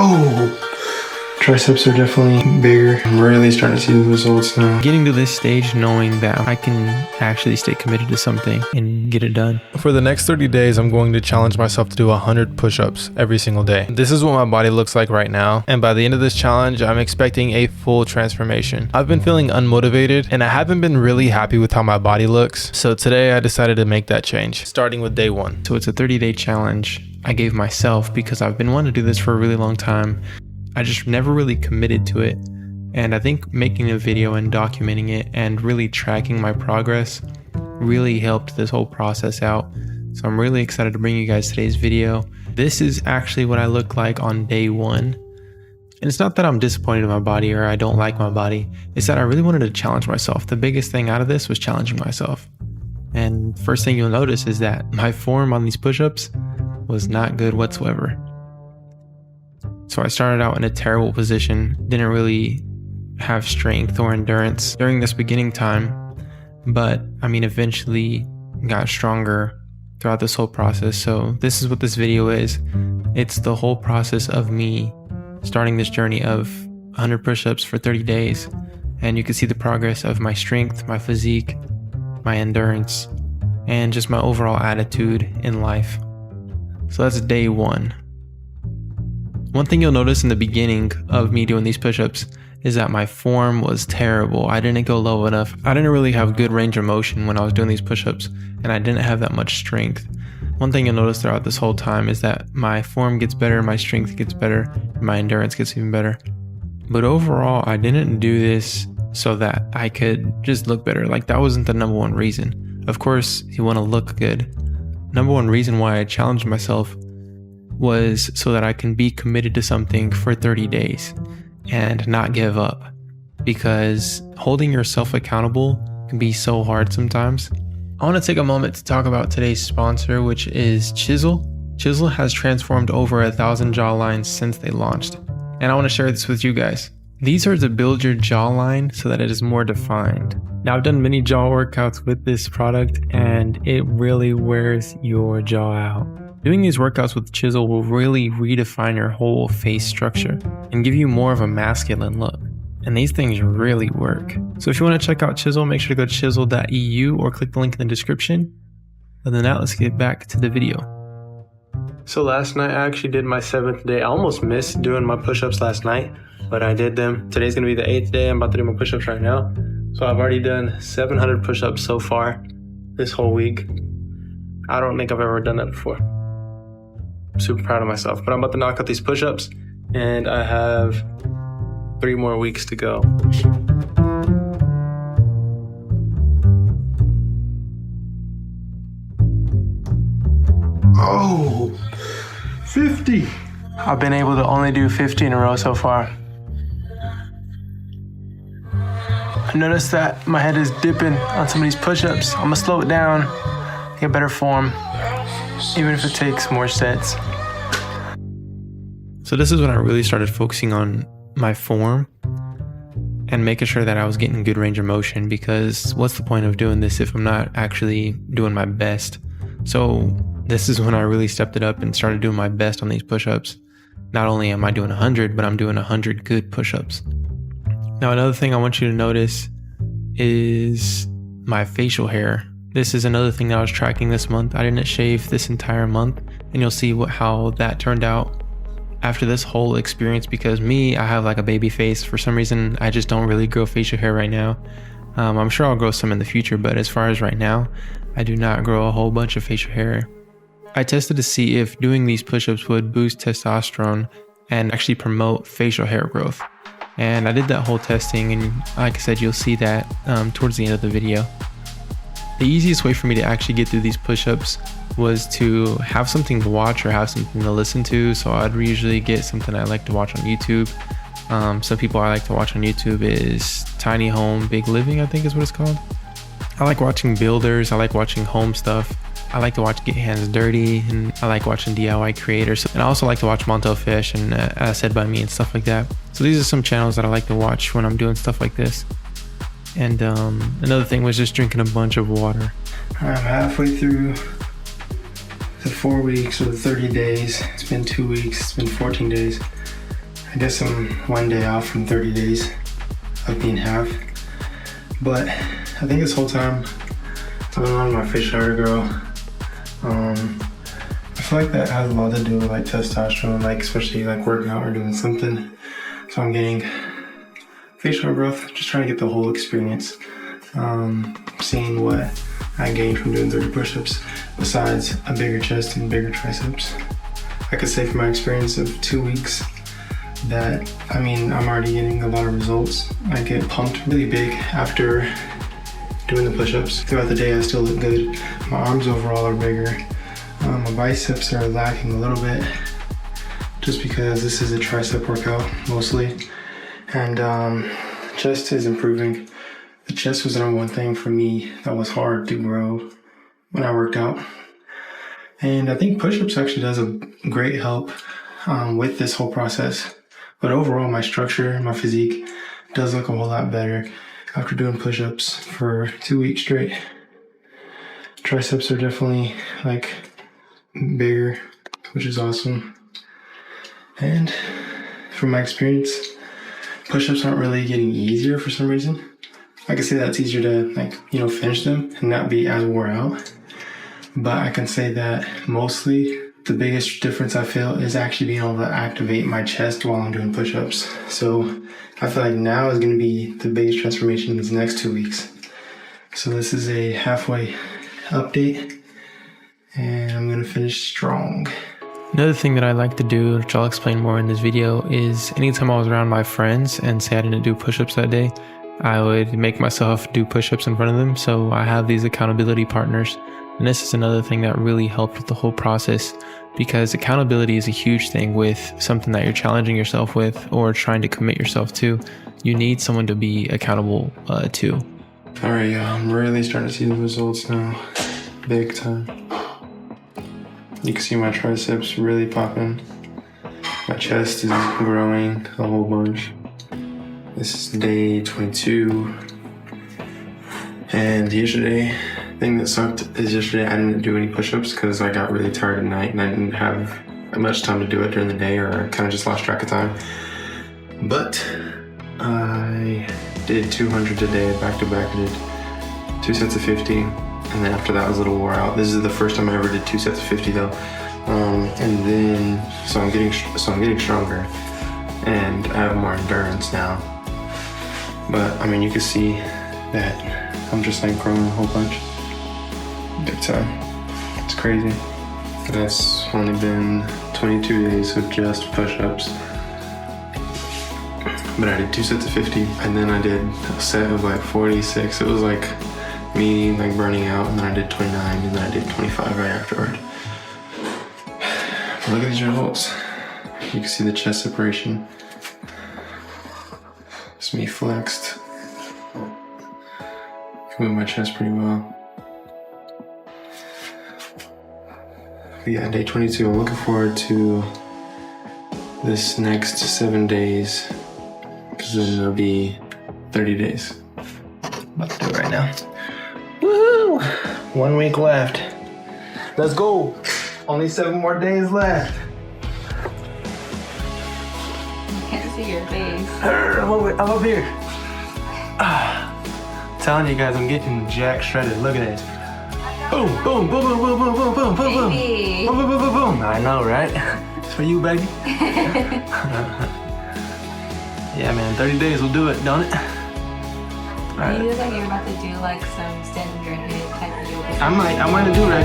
Oh, triceps are definitely bigger. I'm really starting to see the results now. Getting to this stage knowing that I can actually stay committed to something and get it done. For the next 30 days, I'm going to challenge myself to do 100 push-ups every single day. This is what my body looks like right now, and by the end of this challenge, I'm expecting a full transformation. I've been feeling unmotivated, and I haven't been really happy with how my body looks, so today I decided to make that change, starting with day 1. So it's a 30-day challenge I gave myself because I've been wanting to do this for a really long time. I just never really committed to it. And I think making a video and documenting it and really tracking my progress really helped this whole process out. So I'm really excited to bring you guys today's video. This is actually what I look like on day 1. And it's not that I'm disappointed in my body or I don't like my body. It's that I really wanted to challenge myself. The biggest thing out of this was challenging myself. And first thing you'll notice is that my form on these push-ups was not good whatsoever. So I started out in a terrible position, didn't really have strength or endurance during this beginning time, but eventually got stronger throughout this whole process. So this is what this video is. It's the whole process of me starting this journey of 100 push-ups for 30 days. And you can see the progress of my strength, my physique, my endurance, and just my overall attitude in life. So that's day 1. One thing you'll notice in the beginning of me doing these push-ups is that my form was terrible. I didn't go low enough. I didn't really have good range of motion when I was doing these push-ups, and I didn't have that much strength. One thing you'll notice throughout this whole time is that my form gets better, my strength gets better, my endurance gets even better. But overall, I didn't do this so that I could just look better. Like, that wasn't the number one reason. Of course, you want to look good. Number one reason why I challenged myself was so that I can be committed to something for 30 days and not give up, because holding yourself accountable can be so hard sometimes. I want to take a moment to talk about today's sponsor, which is Chisel. Chisel has transformed over 1,000 jawlines since they launched, and I want to share this with you guys. These are to build your jawline so that it is more defined. Now, I've done many jaw workouts with this product, and it really wears your jaw out. Doing these workouts with Chisel will really redefine your whole face structure and give you more of a masculine look. And these things really work. So if you want to check out Chisel, make sure to go to chisel.eu or click the link in the description. Other than that, let's get back to the video. So last night I actually did my 7th day. I almost missed doing my push-ups last night, but I did them. Today's going to be the 8th day. I'm about to do my push-ups right now. So I've already done 700 push-ups so far this whole week. I don't think I've ever done that before. I'm super proud of myself, but I'm about to knock out these push-ups and I have 3 more weeks to go. Oh, 50. I've been able to only do 50 in a row so far. I noticed that my head is dipping on some of these push-ups. I'm gonna slow it down, get better form, even if it takes more sets. So this is when I really started focusing on my form and making sure that I was getting good range of motion, because what's the point of doing this if I'm not actually doing my best? So this is when I really stepped it up and started doing my best on these push-ups. Not only am I doing 100, but I'm doing 100 good push-ups. Now, another thing I want you to notice is my facial hair. This is another thing that I was tracking this month. I didn't shave this entire month, and you'll see how that turned out after this whole experience, because I have like a baby face. For some reason, I just don't really grow facial hair right now. I'm sure I'll grow some in the future, but as far as right now, I do not grow a whole bunch of facial hair. I tested to see if doing these push-ups would boost testosterone and actually promote facial hair growth. And I did that whole testing, and like I said, you'll see that towards the end of the video. The easiest way for me to actually get through these push-ups was to have something to watch or have something to listen to. So I'd usually get something I like to watch on YouTube. Some people I like to watch on YouTube is Tiny Home Big Living, I think is what it's called. I like watching builders. I like watching home stuff. I like to watch Get Hands Dirty, and I like watching DIY creators. And I also like to watch Montel Fish and As Said By Me and stuff like that. So these are some channels that I like to watch when I'm doing stuff like this. And another thing was just drinking a bunch of water. I'm halfway through the 4 weeks or the 30 days. It's been 2 weeks, it's been 14 days. I guess I'm 1 day off from 30 days of being half. But I think this whole time I've been letting my facial hair grow. I feel like that has a lot to do with like testosterone, like especially like working out or doing something. So I'm getting facial hair growth, just trying to get the whole experience. Seeing what I gained from doing 30 push-ups besides a bigger chest and bigger triceps. I could say from my experience of 2 weeks that, I'm already getting a lot of results. I get pumped really big after doing the push-ups. Throughout the day I still look good. My arms overall are bigger. My biceps are lacking a little bit just because this is a tricep workout mostly. And chest is improving. The chest was the number one thing for me that was hard to grow when I worked out. And I think push-ups actually does a great help with this whole process. But overall, my structure, my physique does look a whole lot better after doing push-ups for 2 weeks straight. Triceps are definitely like bigger, which is awesome. And from my experience, push-ups aren't really getting easier for some reason. I can say that it's easier to finish them and not be as wore out. But I can say that mostly the biggest difference I feel is actually being able to activate my chest while I'm doing push-ups. So I feel like now is going to be the biggest transformation in these next 2 weeks. So this is a halfway update and I'm going to finish strong. Another thing that I like to do, which I'll explain more in this video, is anytime I was around my friends and say I didn't do push-ups that day, I would make myself do push-ups in front of them. So I have these accountability partners. And this is another thing that really helped with the whole process, because accountability is a huge thing with something that you're challenging yourself with or trying to commit yourself to. You need someone to be accountable to. All right, yeah, I'm really starting to see the results now. Big time. You can see my triceps really popping. My chest is growing a whole bunch. This is day 22. And yesterday, the thing that sucked is yesterday I didn't do any push-ups because I got really tired at night and I didn't have much time to do it during the day, or I kind of just lost track of time. But I did 200 today, back to back. I did 2 sets of 50, and then after that I was a little wore out. This is the first time I ever did 2 sets of 50 though. And then, so I'm getting stronger and I have more endurance now. But you can see that I'm just growing a whole bunch. Big time. It's crazy. That's only been 22 days of just push-ups. But I did 2 sets of 50 and then I did a set of 46. It was me burning out, and then I did 29 and then I did 25 right afterward. But look at these results. You can see the chest separation. It's me flexed. I can move my chest pretty well. But yeah, day 22. I'm looking forward to this next 7 days, because then it'll be 30 days. About to do it right now. Woohoo! 1 week left. Let's go. Only 7 more days left. I can't see your face. I'm up here. Telling you guys, I'm getting jack shredded. Look at it. Boom, boom, boom, boom, boom, boom, boom, boom, boom, boom. Baby. Boom, boom, boom, boom, boom. I know, right? It's for you, baby. Yeah, man, 30 days will do it, don't it? All right. You look like you're about to do some stand on your head type of yoga. I might do that.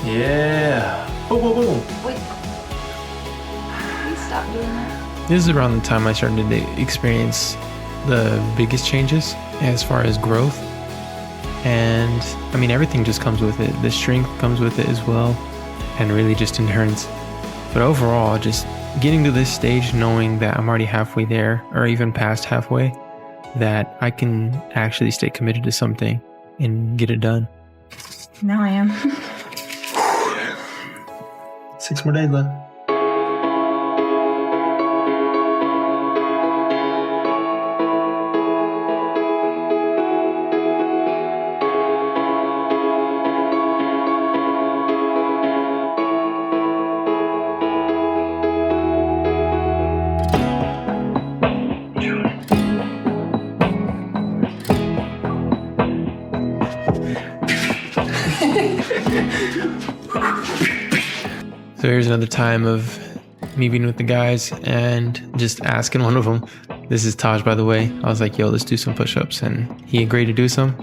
Yeah. Boom, boom, boom. Wait. Please stop doing that. This is around the time I started to experience the biggest changes as far as growth. And everything just comes with it. The strength comes with it as well, and really just endurance. But overall, just getting to this stage, knowing that I'm already halfway there, or even past halfway, that I can actually stay committed to something and get it done. Now I am. 6 more days left. So here's another time of me being with the guys and just asking one of them. This is Taj, by the way. I was like, yo, let's do some push-ups. And he agreed to do some,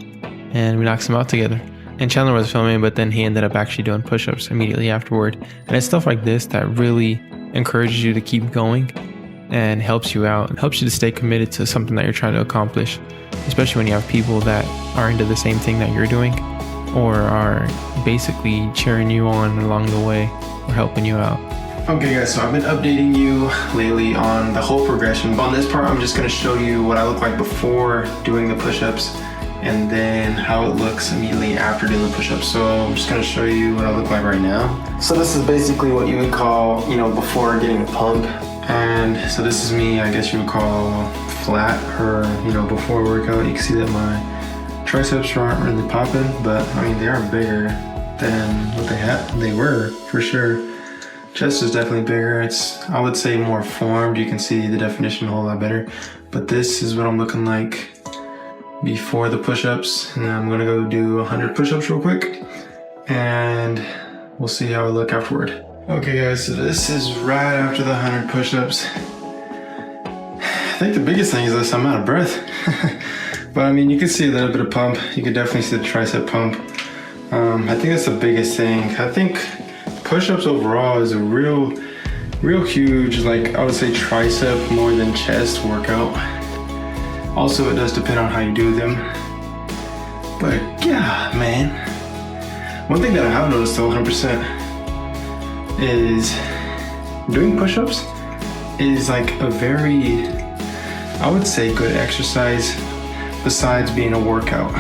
and we knocked some out together. And Chandler was filming, but then he ended up actually doing push-ups immediately afterward. And it's stuff like this that really encourages you to keep going and helps you out. It helps you to stay committed to something that you're trying to accomplish, especially when you have people that are into the same thing that you're doing or are basically cheering you on along the way or helping you out. Okay guys, so I've been updating you lately on the whole progression. On this part, I'm just gonna show you what I look like before doing the push-ups and then how it looks immediately after doing the push-ups. So I'm just gonna show you what I look like right now. So this is basically what you would call, before getting a pump. And so this is me, I guess you would call flat, or before workout. You can see that my triceps aren't really popping, but I mean they are bigger than what they were for sure. Chest is definitely bigger. It's, I would say, more formed. You can see the definition a whole lot better. But this is what I'm looking like before the push-ups. And I'm gonna go do 100 push-ups real quick, and we'll see how I look afterward. Okay guys, so this is right after the 100 push-ups. I think the biggest thing is this, I'm out of breath. But I mean, you can see a little bit of pump. You can definitely see the tricep pump. I think that's the biggest thing. I think push-ups overall is a real huge, I would say, tricep more than chest workout. Also, it does depend on how you do them. But yeah, man. One thing that I have noticed though 100% is doing push-ups is a very, I would say, good exercise besides being a workout.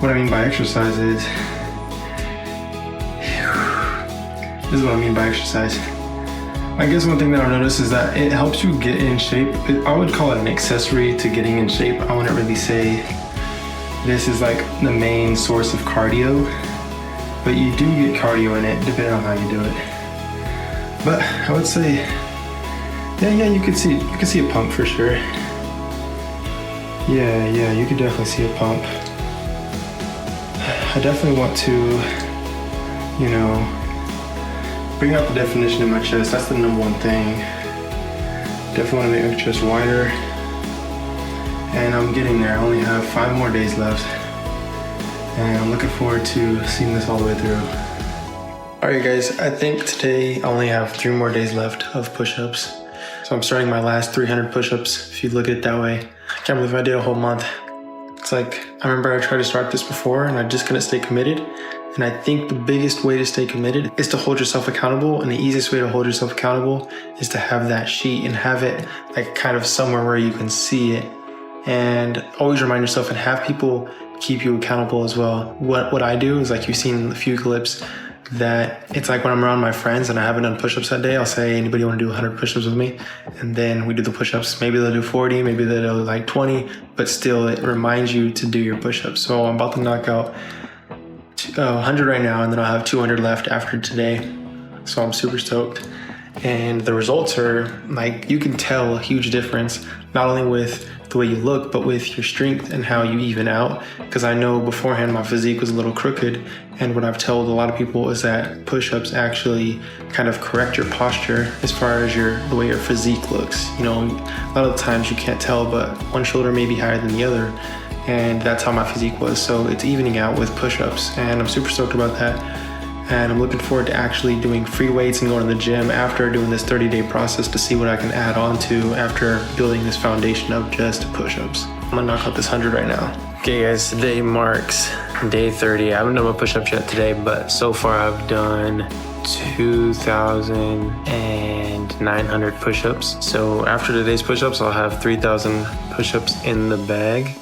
What I mean by exercise is, this is what I mean by exercise. I guess one thing that I've noticed is that it helps you get in shape. I would call it an accessory to getting in shape. I wouldn't really say this is the main source of cardio, but you do get cardio in it depending on how you do it. But I would say, yeah, you can see a pump for sure. Yeah, you could definitely see a pump. I definitely want to, bring out the definition in my chest. That's the number one thing. Definitely want to make my chest wider. And I'm getting there. I only have 5 more days left. And I'm looking forward to seeing this all the way through. Alright guys, I think today I only have 3 more days left of push-ups. So I'm starting my last 300 push-ups, if you look at it that way. I can't believe I did a whole month. It's I remember I tried to start this before and I just couldn't stay committed. And I think the biggest way to stay committed is to hold yourself accountable. And the easiest way to hold yourself accountable is to have that sheet and have it kind of somewhere where you can see it. And always remind yourself and have people keep you accountable as well. What I do is you've seen in a few clips that it's when I'm around my friends and I haven't done push-ups that day, I'll say, anybody want to do 100 push-ups with me? And then we do the push-ups. Maybe they'll do 40, maybe they'll do 20, but still it reminds you to do your push-ups. So I'm about to knock out 100 right now, and then I'll have 200 left after today. So I'm super stoked. And the results are you can tell a huge difference, not only with the way you look, but with your strength and how you even out. Because I know beforehand my physique was a little crooked, and what I've told a lot of people is that push-ups actually kind of correct your posture as far as the way your physique looks. A lot of the times you can't tell, but one shoulder may be higher than the other, and that's how my physique was. So it's evening out with push-ups, and I'm super stoked about that. And I'm looking forward to actually doing free weights and going to the gym after doing this 30-day process to see what I can add on to after building this foundation of just push-ups. I'm gonna knock out this 100 right now. Okay guys, today marks day 30. I haven't done my push-ups yet today, but so far I've done 2,900 push-ups. So after today's push-ups, I'll have 3,000 push-ups in the bag.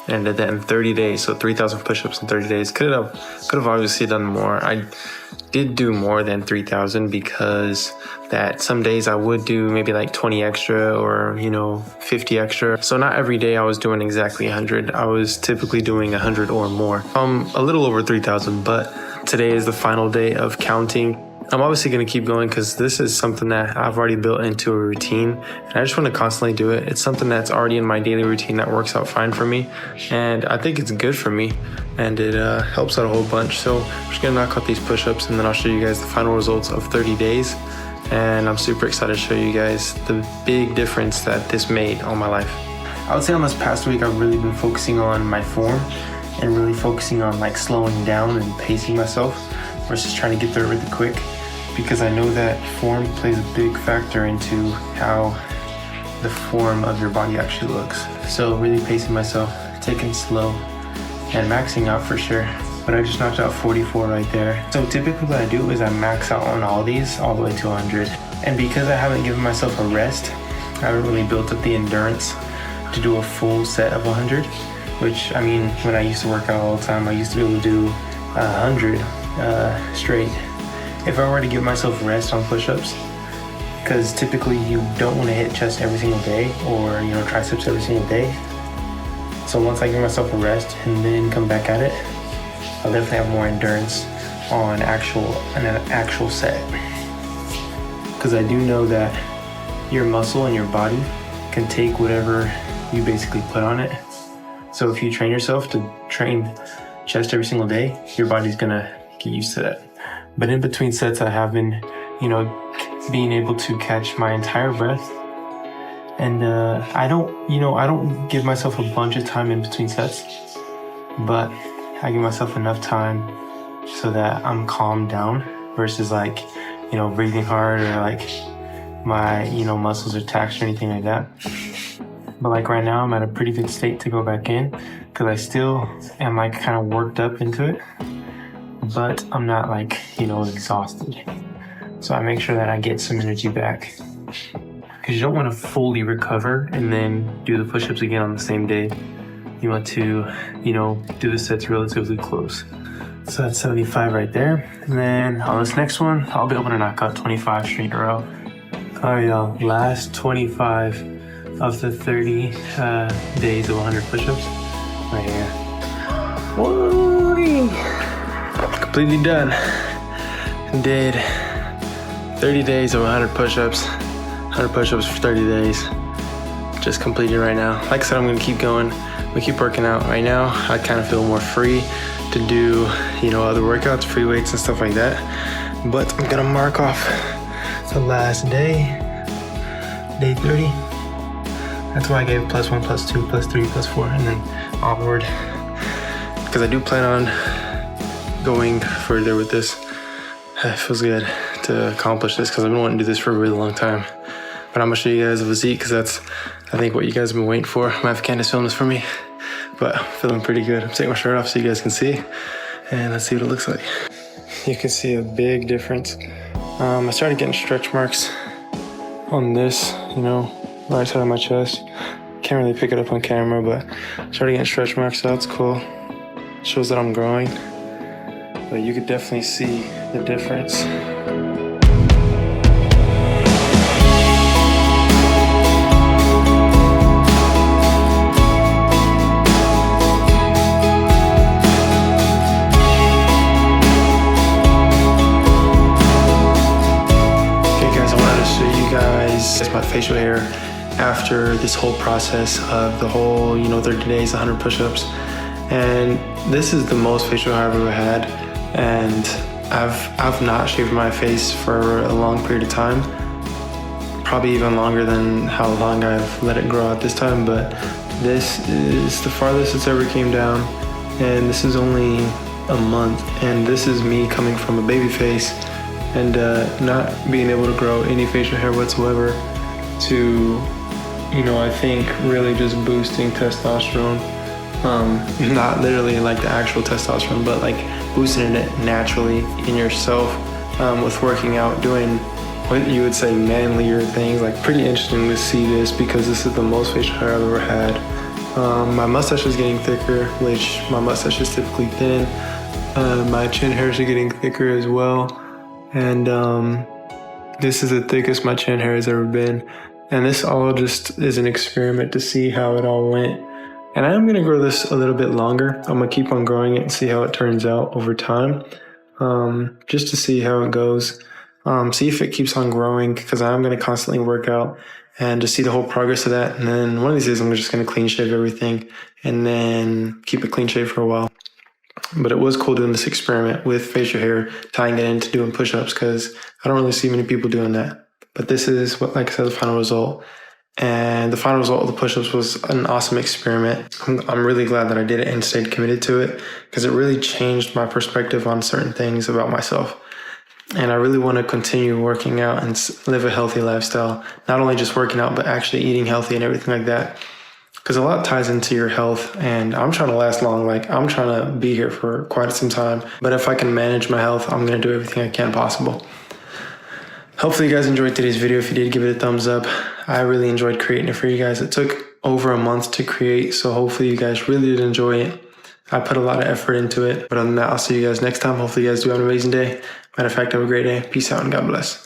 and I did that in 30 days. So 3,000 push-ups in 30 days. Could have obviously done more. I did do more than 3,000 because that some days I would do maybe like 20 extra or 50 extra. So not every day I was doing exactly 100. I was typically doing 100 or more. A little over 3,000, but today is the final day of counting. I'm obviously going to keep going because this is something that I've already built into a routine, and I just want to constantly do it. It's something that's already in my daily routine that works out fine for me, and I think it's good for me, and it helps out a whole bunch. So I'm just going to knock out these push-ups, and then I'll show you guys the final results of 30 days, and I'm super excited to show you guys the big difference that this made on my life. I would say on this past week, I've really been focusing on my form and really focusing on like slowing down and pacing myself versus trying to get there really quick. Because I know that form plays a big factor into how the form of your body actually looks. So really pacing myself, taking it slow, and maxing out for sure. But I just knocked out 44 right there. So typically what I do is I max out on all these all the way to 100. And because I haven't given myself a rest, I haven't really built up the endurance to do a full set of 100. Which, I mean, when I used to work out all the time, I used to be able to do 100 straight. If I were to give myself rest on push-ups, because typically you don't want to hit chest every single day or triceps every single day. So once I give myself a rest and then come back at it, I'll definitely have more endurance on an actual set. Because I do know that your muscle and your body can take whatever you basically put on it. So if you train yourself to train chest every single day, your body's gonna get used to that. But in between sets, I have been, being able to catch my entire breath. And I don't give myself a bunch of time in between sets, but I give myself enough time so that I'm calmed down versus breathing hard or my, muscles are taxed or anything like that. But right now, I'm at a pretty good state to go back in because I still am kind of worked up into it. But I'm not exhausted. So I make sure that I get some energy back. Because you don't want to fully recover and then do the push-ups again on the same day. You want to, do the sets relatively close. So that's 75 right there. And then on this next one, I'll be able to knock out 25 straight in a row. All right, y'all, last 25 of the 30 days of 100 push-ups right here. Woo! Completely done. Did 30 days of 100 push-ups. 100 push-ups for 30 days. Just completed right now. Like I said, I'm gonna keep going. I'm gonna keep working out. Right now, I kind of feel more free to do, other workouts, free weights and stuff like that. But I'm gonna mark off the last day, day 30. That's why I gave +1, +2, +3, +4, and then onward. Because I do plan on going further with this. It feels good to accomplish this because I've been wanting to do this for a really long time. But I'm gonna show you guys a physique because that's, I think, what you guys have been waiting for. I might have Candace film this for me, but I'm feeling pretty good. I'm taking my shirt off so you guys can see, and let's see what it looks like. You can see a big difference. I started getting stretch marks on this, right side of my chest. Can't really pick it up on camera, but I started getting stretch marks, so that's cool. Shows that I'm growing, but you could definitely see the difference. My facial hair after this whole process of the whole 30 days, 100 push-ups, and this is the most facial hair I've ever had, and I've not shaved my face for a long period of time, probably even longer than how long I've let it grow at this time, but this is the farthest it's ever came down, and this is only a month, and this is me coming from a baby face and not being able to grow any facial hair whatsoever to, I think really just boosting testosterone. Not literally like the actual testosterone, but boosting it naturally in yourself with working out, doing what you would say manlier things. Pretty interesting to see this because this is the most facial hair I've ever had. My mustache is getting thicker, which my mustache is typically thin. My chin hairs are getting thicker as well. And this is the thickest my chin hair has ever been. And this all just is an experiment to see how it all went. And I am going to grow this a little bit longer. I'm going to keep on growing it and see how it turns out over time. Just to see how it goes. See if it keeps on growing, because I'm going to constantly work out and just see the whole progress of that. And then one of these days I'm just going to clean shave everything and then keep it clean shaved for a while. But it was cool doing this experiment with facial hair, tying it into doing push-ups, because I don't really see many people doing that. But this is what, like I said, the final result. And the final result of the push-ups was an awesome experiment. I'm really glad that I did it and stayed committed to it, because it really changed my perspective on certain things about myself. And I really want to continue working out and live a healthy lifestyle. Not only just working out, but actually eating healthy and everything like that. Because a lot ties into your health, and I'm trying to last long. Like, I'm trying to be here for quite some time. But if I can manage my health, I'm going to do everything I can possible. Hopefully you guys enjoyed today's video. If you did, give it a thumbs up. I really enjoyed creating it for you guys. It took over a month to create, so hopefully you guys really did enjoy it. I put a lot of effort into it. But other than that, I'll see you guys next time. Hopefully you guys do have an amazing day. Matter of fact, have a great day. Peace out and God bless.